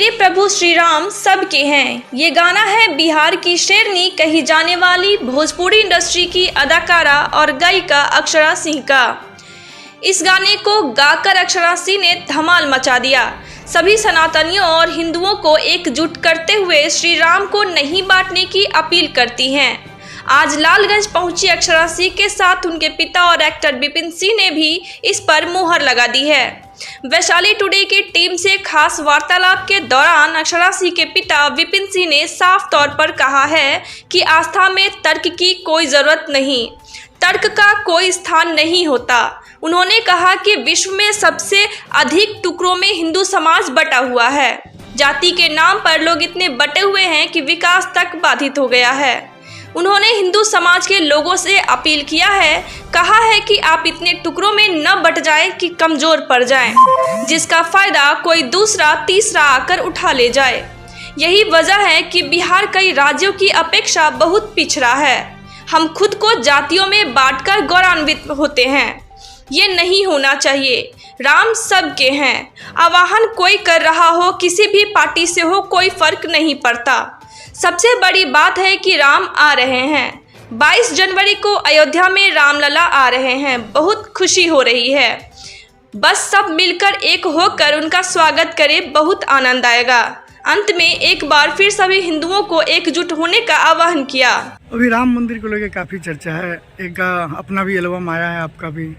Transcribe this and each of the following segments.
ये प्रभु श्री राम सबके हैं। ये गाना है बिहार की शेरनी कही जाने वाली भोजपुरी इंडस्ट्री की अदाकारा और गायिका अक्षरा सिंह का। इस गाने को गाकर अक्षरा सिंह ने धमाल मचा दिया। सभी सनातनियों और हिंदुओं को एकजुट करते हुए श्री राम को नहीं बांटने की अपील करती हैं। आज लालगंज पहुंची अक्षरा सिंह के साथ उनके पिता और एक्टर विपिन सिंह ने भी इस पर मुहर लगा दी है। वैशाली टुडे की टीम से खास वार्तालाप के दौरान अक्षरा सिंह के पिता विपिन सिंह ने साफ तौर पर कहा है कि आस्था में तर्क की कोई जरूरत नहीं, तर्क का कोई स्थान नहीं होता। उन्होंने कहा कि विश्व में सबसे अधिक टुकड़ों में हिंदू समाज बटा हुआ है। जाति के नाम पर लोग इतने बटे हुए हैं कि विकास तक बाधित हो गया है। उन्होंने हिंदू समाज के लोगों से अपील किया है, कहा है कि आप इतने टुकड़ों में न बट जाएं कि कमजोर पड़ जाएं, जिसका फायदा कोई दूसरा तीसरा आकर उठा ले जाए। यही वजह है कि बिहार कई राज्यों की अपेक्षा बहुत पिछड़ा है। हम खुद को जातियों में बांटकर गौरवान्वित होते हैं। ये नहीं होना चाहिए। राम सबके हैं। आह्वान कोई कर रहा हो, किसी भी पार्टी से हो, कोई फर्क नहीं पड़ता। सबसे बड़ी बात है कि राम आ रहे हैं। 22 जनवरी को अयोध्या में रामलला आ रहे हैं। बहुत खुशी हो रही है। बस सब मिलकर एक होकर उनका स्वागत करें, बहुत आनंद आएगा। अंत में एक बार फिर सभी हिंदुओं को एकजुट होने का आह्वान किया। अभी राम मंदिर को लेकर काफ़ी चर्चा है। एक अपना भी एल्बम आया है, आपका भी।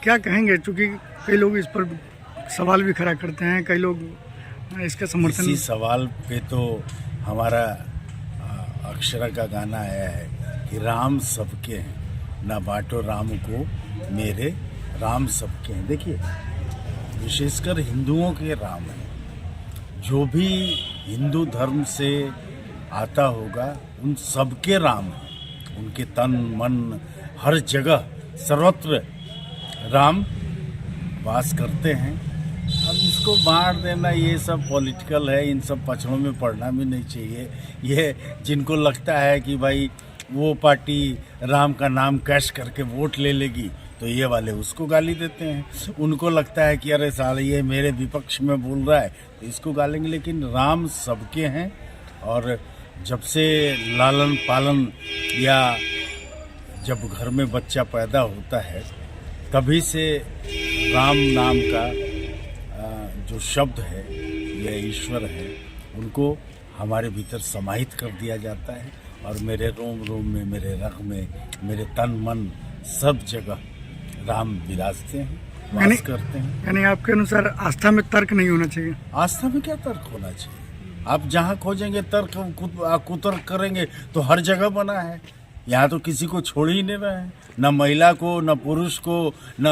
क्या कहेंगे, चूँकि कई लोग इस पर सवाल भी खड़ा करते हैं, कई लोग इसका समर्थन। इसी सवाल पे तो हमारा अक्षरा का गाना आया है कि राम सबके हैं, ना बांटो राम को मेरे, राम सबके हैं। देखिए, विशेषकर हिंदुओं के राम हैं। जो भी हिंदू धर्म से आता होगा उन सबके राम हैं। उनके तन मन हर जगह सर्वत्र राम वास करते हैं। अब इसको बांट देना ये सब पॉलिटिकल है, इन सब पचड़ों में पड़ना भी नहीं चाहिए। ये जिनको लगता है कि भाई वो पार्टी राम का नाम कैश करके वोट ले लेगी तो ये वाले उसको गाली देते हैं। उनको लगता है कि अरे साले ये मेरे विपक्ष में बोल रहा है तो इसको गालेंगे। लेकिन राम सबके हैं और जब से लालन पालन या जब घर में बच्चा पैदा होता है तभी से राम नाम का जो शब्द है या ईश्वर है उनको हमारे भीतर समाहित कर दिया जाता है और मेरे रोम रोम में, मेरे रग में, मेरे तन मन सब जगह राम विराजते हैं, वास करते हैं। यानी आपके अनुसार आस्था में तर्क नहीं होना चाहिए? आस्था में क्या तर्क होना चाहिए? आप जहाँ खोजेंगे तर्क कुतर्क करेंगे तो हर जगह बना है। यहाँ तो किसी को छोड़ ही नहीं रहे हैं, न महिला को, न पुरुष को, न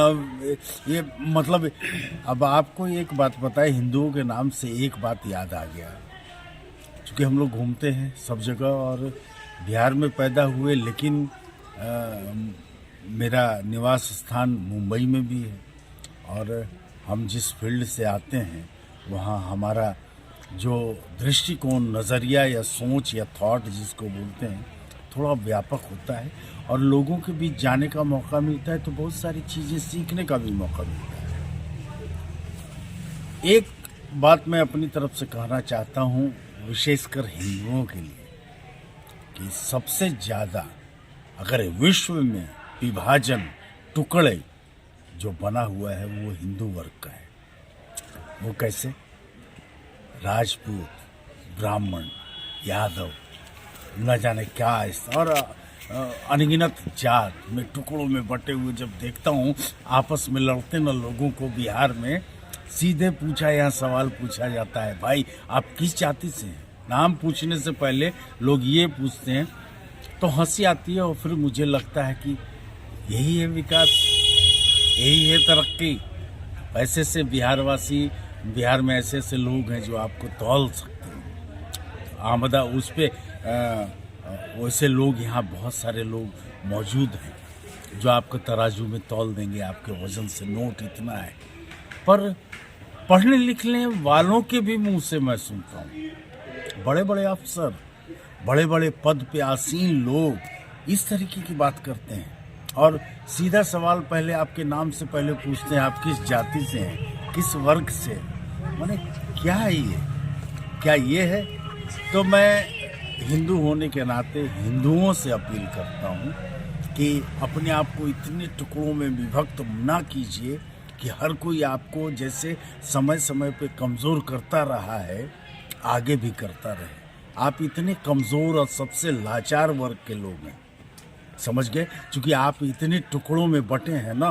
ये मतलब। अब आपको एक बात पता है, हिंदुओं के नाम से एक बात याद आ गया। क्योंकि हम लोग घूमते हैं सब जगह और बिहार में पैदा हुए, लेकिन मेरा निवास स्थान मुंबई में भी है और हम जिस फील्ड से आते हैं वहाँ हमारा जो दृष्टिकोण, नज़रिया या सोच या थॉट जिसको बोलते हैं थोड़ा व्यापक होता है और लोगों के बीच जाने का मौका मिलता है तो बहुत सारी चीज़ें सीखने का भी मौका मिलता है। एक बात मैं अपनी तरफ से कहना चाहता हूँ, विशेषकर हिंदुओं के लिए, कि सबसे ज़्यादा अगर विश्व में विभाजन, टुकड़े जो बना हुआ है वो हिंदू वर्ग का है। वो कैसे? राजपूत, ब्राह्मण, यादव, न जाने क्या और अनगिनत जात में टुकड़ों में बटे हुए जब देखता हूँ आपस में लड़ते न लोगों को बिहार में सीधे पूछा, यहाँ सवाल पूछा जाता है, भाई आप किस जाति से हैं? नाम पूछने से पहले लोग ये पूछते हैं तो हंसी आती है और फिर मुझे लगता है कि यही है विकास, यही है तरक्की। ऐसे से बिहारवासी, बिहार में ऐसे ऐसे लोग हैं जो आपको तौल सकते हैं। आमदा उस पे वैसे लोग यहाँ बहुत सारे लोग मौजूद हैं जो आपको तराजू में तौल देंगे, आपके वजन से नोट इतना है। पर पढ़ने लिखने वालों के भी मुंह से मैं सुनता हूँ, बड़े बड़े अफसर, बड़े बड़े पद पे आसीन लोग इस तरीके की बात करते हैं और सीधा सवाल पहले आपके नाम से पहले पूछते हैं आप किस जाति से हैं, किस वर्ग से। माने क्या है ये? क्या ये है? तो मैं हिंदू होने के नाते हिंदुओं से अपील करता हूँ कि अपने आप को इतने टुकड़ों में विभक्त ना कीजिए कि हर कोई आपको जैसे समय समय पे कमज़ोर करता रहा है, आगे भी करता रहे। आप इतने कमज़ोर और सबसे लाचार वर्ग के लोग हैं, समझ गए? क्योंकि आप इतने टुकड़ों में बटे हैं ना,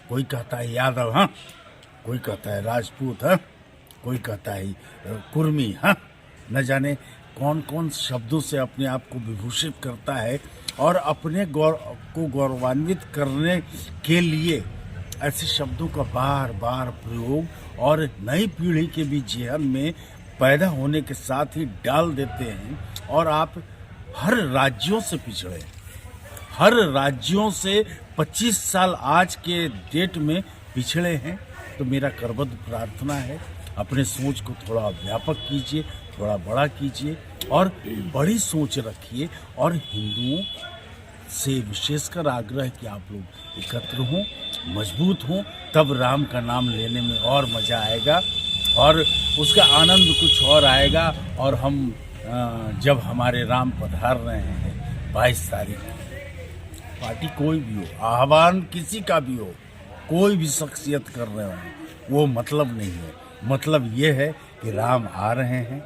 कोई कहता है यादव, हाँ, कोई कहता है राजपूत, हाँ, कोई कहता है कुर्मी, हाँ, न जाने कौन कौन शब्दों से अपने आप को विभूषित करता है और अपने को गौरवान्वित करने के लिए ऐसे शब्दों का बार बार प्रयोग और नई पीढ़ी के भी जेहन में पैदा होने के साथ ही डाल देते हैं। और आप हर राज्यों से पिछड़े, हर राज्यों से 25 साल आज के डेट में पिछड़े हैं। तो मेरा करबद्ध प्रार्थना है, अपने सोच को थोड़ा व्यापक कीजिए, थोड़ा बड़ा कीजिए और बड़ी सोच रखिए। और हिंदुओं से विशेषकर आग्रह कि आप लोग एकत्र हों, मजबूत हों, तब राम का नाम लेने में और मज़ा आएगा और उसका आनंद कुछ और आएगा। और हम जब हमारे राम पधार रहे हैं 22 तारीख को, पार्टी कोई भी हो, आह्वान किसी का भी हो, कोई भी शख्सियत कर रहे हो, वो मतलब नहीं है। मतलब ये है कि राम आ रहे हैं,